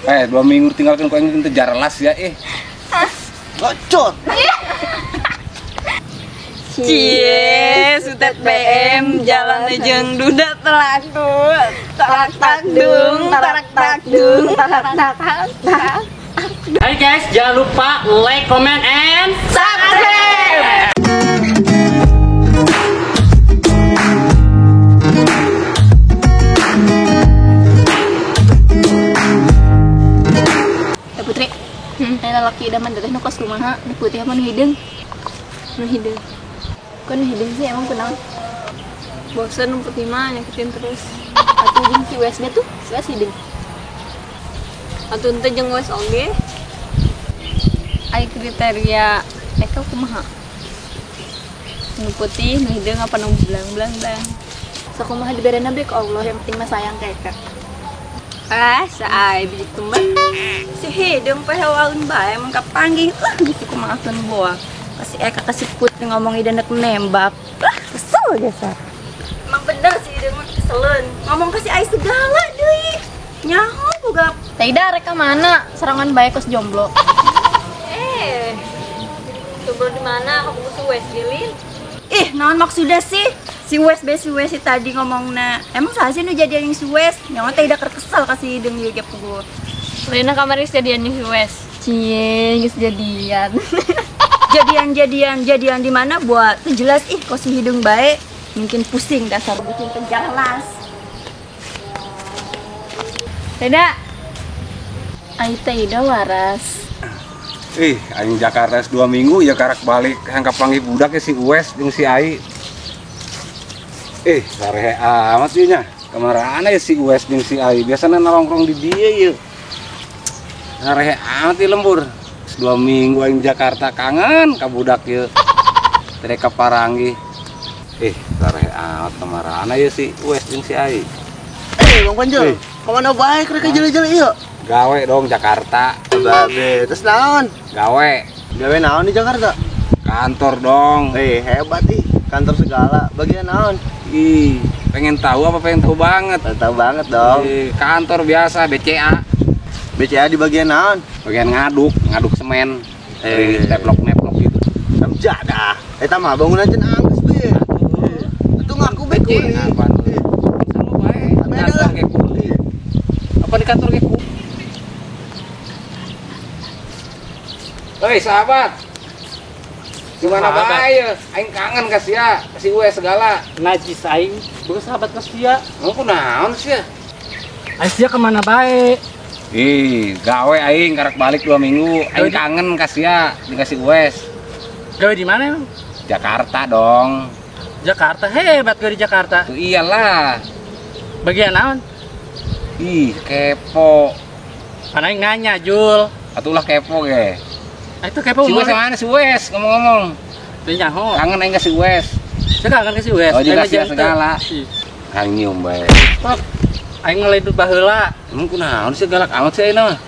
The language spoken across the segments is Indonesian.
2 minggu tinggalkan kau yang kejar las ya Gocot. Cie, Sutet BM jalan jeung duda telaku. Tarak tak dung, tarak tak dung, tarak tak tak. Hai guys, jangan lupa like, comment, and Subscribe. Putri, lalaki idaman teteh nu kos kumaha, nu putih apa nu hideung? Nu hideung. Kok nu hideung sih emang kenal? Bosan nu putih mah nyakitin terus. Atuh jeung si USD tuh, si USD hideung. Atuh teh jeung wes oge. Ai kriteria eka kumaha? Nu putih, nu hideung apa nu belang-belang. Sakumaha diberena bek Allah, yang penting mah sayang ka Eka. Saai bijik tumbang. Si hideung pe hewaeun bae emang kapanggih. Gitu kumaha keun boa. Kasih Eka kasih putih ngomong ida nek nembak. Kesel dasar. Emang bener sih hideung mah keseleun. Ngomong kasih ai segala deui. Nyaho boga. Taida reka mana? Serangan bae kos jomblo. Jomblo di mana? Kamu ke West Lilin? Naon maksudnya sih? Si West tadi ngomongna. Emang saha sih nu jadian yang si West? Nyawa teh ida kesel kasih hideung ieu ge puguh. Lainnya kamar jadian yang si West. Cie, geus jadian. Jadian di mana buat jelas kok si hidung baik mungkin pusing dasar bikin kejar las. Taida. Ai Taida waras. aing Jakarta 2 minggu ya karak balik hangkap panggil budak ya si Uwes jeung si Ai. Sarehe amat ieu nya. Kamarana ya si Uwes jeung si Ai biasana nongkrong di dieu ieu. Sarehe amat ieu lembur. 2 minggu aing Jakarta kangen ka budak ieu. Tere kaparangi. Sarehe amat kamarana ya si Uwes jeung si Ai. Bang Panjul, kemana baik rek jeli-jeli ieu? Gawe dong Jakarta. Babe, terus naon? Gawe Naon di Jakarta? kantor dong. Hebat kantor segala. Bagian naon? Pengen tahu apa pengen tahu banget? Tahu banget dong. Kantor biasa BCA. BCA di bagian naon? Bagian ngaduk semen. Teplok gitu. Jadah. Eta mah bangunan cenah angges be. Atuh ngaku be kuli. Apaan? Sama bae. Kantor ge kuli. Apa di kantor ge kuli? Hei sahabat. Gimana bae? Aing kangen ka sia, ka si Uwe segala. najis aing. Bukan sahabat ka sia. Mau kunaon sia? Aing sia kemana bae? Gawe aing karak balik 2 minggu. Aing kangen ka sia, dikasih Uwes. Gawe di mana emang? Jakarta dong. Jakarta, hebat gawe di Jakarta. Tuh iyalah. Bagian naon? Kepo. Kan aing nanya, Jul. Atulah kepo ge. Itu kepo Si Wes mana si Wes ngomong-ngomong. Teu nyaho. Kangen aing ka si Wes. Saya kangen ke si Wes. Oh, juga sia segala. Aing nyium bae. Stop. Aing ngeledu baheula. Emang kunaon sih galak amat sih ayeuna mah.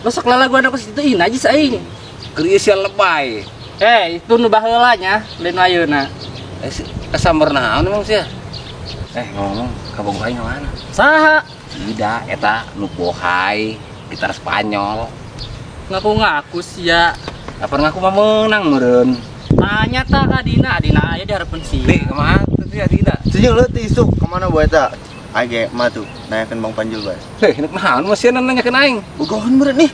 Lo sok lalaguan aku situ ih najis aing. Keur ieu sia lebay. Itu nu baheula nya, lain ayeuna. Kasamber naon emang sia? Ngomong kabogoh aing mana? Saha? Tidak, eta nu bohai, gitar Spanyol. Ngaku-ngaku sia. Lapar ngaku mah meunang meureun. Tanya ta ka Dina aya dihareupeun sia. Kemana tuh sia tidak? Senyum lu tisuk kemana buat eta? Age mah tuh nanyakeun Bang Panjul bae. Nek naon mah sia nanyakeun aing? Bogohan meureun nih.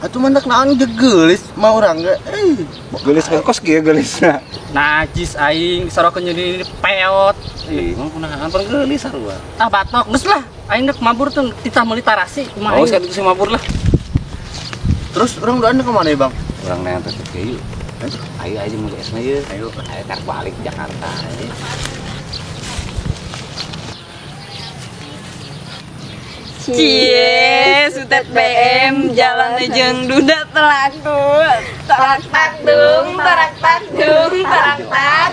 Atuh mandak naon geulis mah urang ge. Geulis kos kieu geulisna. Najis aing sorokeun nyeni peot. Emang kunaon pan geulis sarua. Batok geus lah. Aing rek mabur tuh titah meuli tarasi kumaha. Sia tuh mabur lah. Terus urang doana ke mana Bang? Urang nanya teh ke ieu. Ayo aja mau esna ieu. Ayo tarik balik Jakarta. Cie, Sutet BM jalan jeung duda telaku. Tarak tak dung, tarak tak dung, tarak tak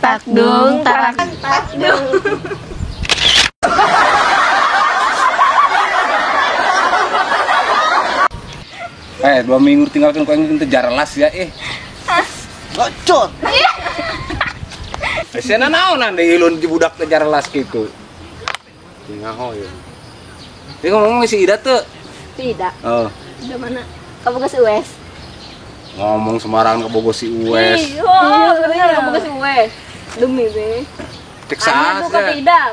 tak dung, tarak tak dung. 2 minggu tinggalkan kau yang kejar las ya Gocot. Biasanya naonan deh ilun di budak kejar las gitu. Ngaho ya. Dia ngomong si Ida tuh Tidak. Oh, Udah mana? Kamu ke US. ngomong sembarangan ke Bogor si Uwes. Iya, bener kamu ke US. Demi be. Tanya tuh Texas ke ya. Tidak.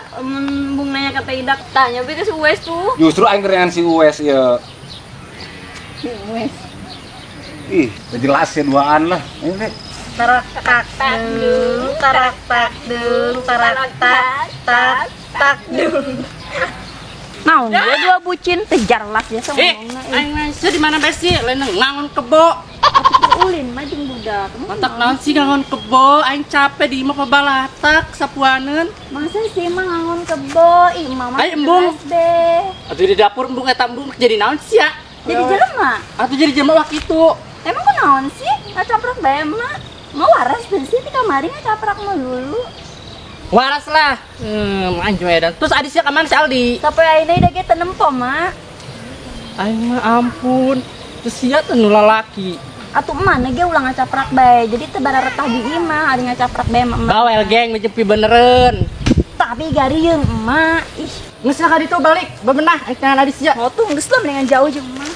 Bung nanya ke Tidak. Tanya be ke US tuh. Justru aing kerengan si Uwes ya. US. Ih, udah jelas ya duaan lah. Ini Tarak tak dung, tarak tak dung, tarak tak tak dung. Naon dia dua bucin tejar lah ya sama ngomongna. aing nasi di mana besi? Lain ngangon kebo. Ulin mah jeung budak. Mantak naon sih ngangon kebo? Aing capek di imah pabalatak sapuaneun. Masa sih mah ngangon kebo, ih mama. Ay, embung. Deh. Atuh di dapur embung eta embung jadi naon sih ya? Jadi jelema. Atuh jadi jelema kitu. Emang kunaon sih? Ngacaprak bae mah. Mau waras teh sih di kamari ngacaprak mah dulu. Waras lah. Anjing edan. Terus adisnya kemana si Aldi? Sampai ayeuna ieu ge teu nempo mah. Aing mah ampun. Terus sia teh nu lalaki. Atuh mana ge ulang ngacaprak bae. Jadi teu bararetah di imah ari ngacaprak bae mah. Bawel geng menjepi beneran. Tapi garieun emak. Ih, Nges ka ditu balik. Bebenah aing tangan adisnya. mau tuh geus lah mendingan jauh jeung mah.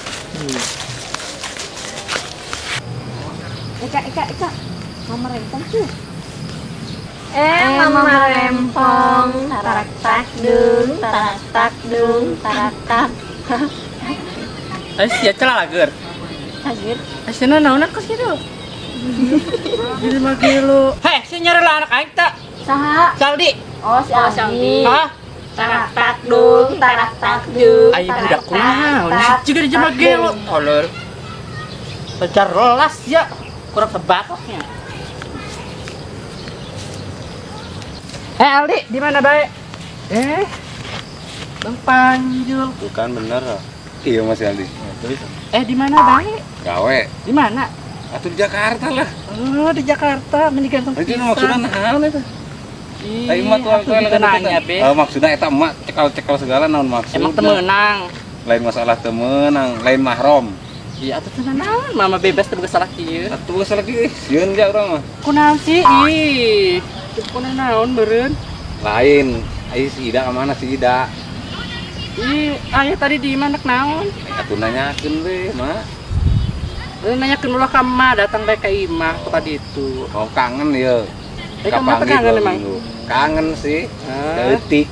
Eka. Mama rempong tuh. Mama rempong, tarak tak dung, tarak tak. Ay sia celah lager. Kaget. Asina naon kos kitu? Jadi magi lu. Heh, si nyari lah anak aing tak. Saha? Saldi. Oh, si Aldi. Hah? Tarak tak dung. Ayo budak kunaon? Juga di jema gelo. Tolol. Pacar lelas ya. Kurang sebatoknya. Aldi, di mana bae? Bang Panjul. bukan bener. Iya Mas Aldi. Di mana bae? Gawe. Di mana? Atuh di Jakarta lah. Oh, di Jakarta, mendigantung Itu maksudnya naon eta? Aing mah tuh nanya, Be. Maksudnya eta emak cekal segala naon maksud. Emang temenang. Lain masalah temenang, lain mahram. Iya, atuh tenan naon, mama bebas teu salah kieu. Atuh geus lagi sieun ja urang mah. Kunaon sih? Ih, kunaon naon beureun? Lain. Ai si Ida kemana si Ida? Ih, aya tadi di mana naon? Atuh nanyakeun we, Mak. Nanyakeun ulah ka emak, datang bae ka imah ka ditu. Oh kangen ya. Kamu teh kangen emang? Kangen sih. Ah. Detik.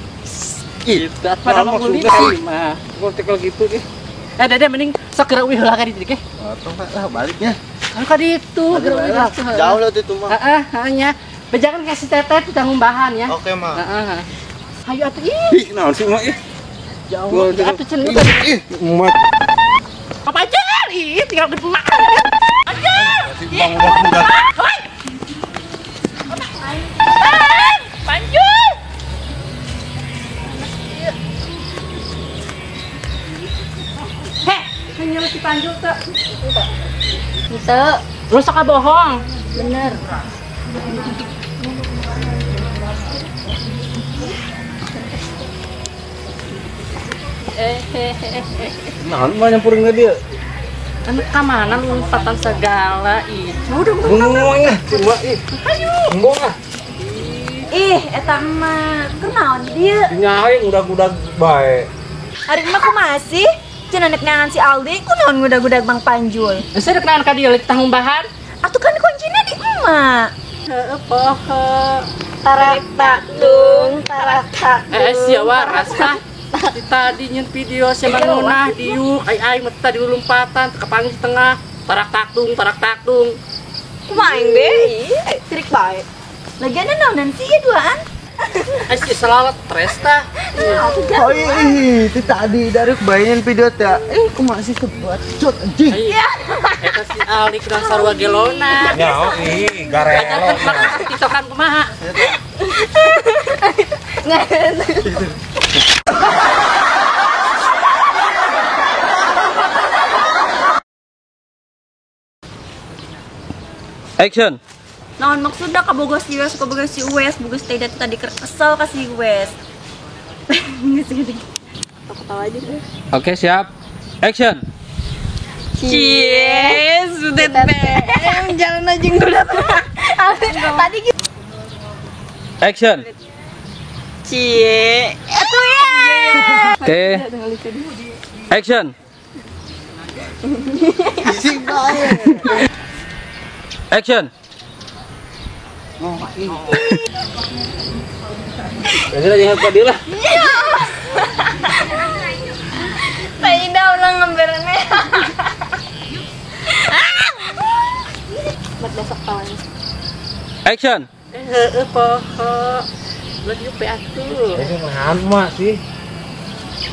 Gitu, pada mau kuliah ka imah. Gua tekel gitu deh. Dede mending sok geura ulah ka ditu ke. Atau lah baliknya. Ka ditu, geura ulah. Jauh lah itu mah. Hanya bejangan kasih teteh ditanggung bahan ya. Oke mah. Heeh. Hayu atuh ih, Ih, naon sih, Mak? Ih. jauh. Atuh cenah Ih, ih, Mak. apa aja? Ih, tinggal di emak. Aja. Si Bang budak. Hoi. Panjul. Heh, hanya si Panjul tuh. Itu Lu suka bohong. bener. Naon mah nyampurin ke dia? Anak kamanan lompatan segala itu. Udah Ngomong ya, cuma ih. Ngomong ah. Ih, eta mah kenaon dia? Nyahe udah bae. Hari mah kumaha sih? Cenah ngangan si Aldi, kunaon ngudag-ngudag Bang Panjul. Saya kenal ka dia tanggung bahan. Atuh kan kuncinya di emak. Heeh, poho. Tarak tak dung, tarak tak. Sia waras tah. Tadi nyen video saya mangunah diuk ai mata di lompatan kepanggih tengah tarak taktung. Kumaha aing be? Ih, trik bae. Lagian naonan sih duaan? Sia selalat stres tah. Oh iya, itu tadi dari kebayangin video teh. Aku masih kebacot anjing. Iya. Eta si Ali kena sarua gelona. Ya, oh ih, garelo. TikTokan kumaha? Action. Naon maksudnya kabogas si Wes, kabogas si Wes, bogas teh tadi kesel ka si Wes. Geus gede. Ketawa aja deh. Oke, siap. Action. Cie, sudah teh. Jalan aja udah. Tadi gitu. Action. Cie. Atuh ya. Oke. Action. Bising banget. Action. Jadi lah jangan pada lah. Tidak ulang ngemberannya. Buat besok tahun. Action. Poho. Lagi pe atuh. Ini lama sih.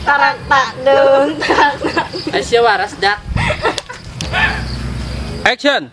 Tarak tak dong. Aisyah waras dak. Action.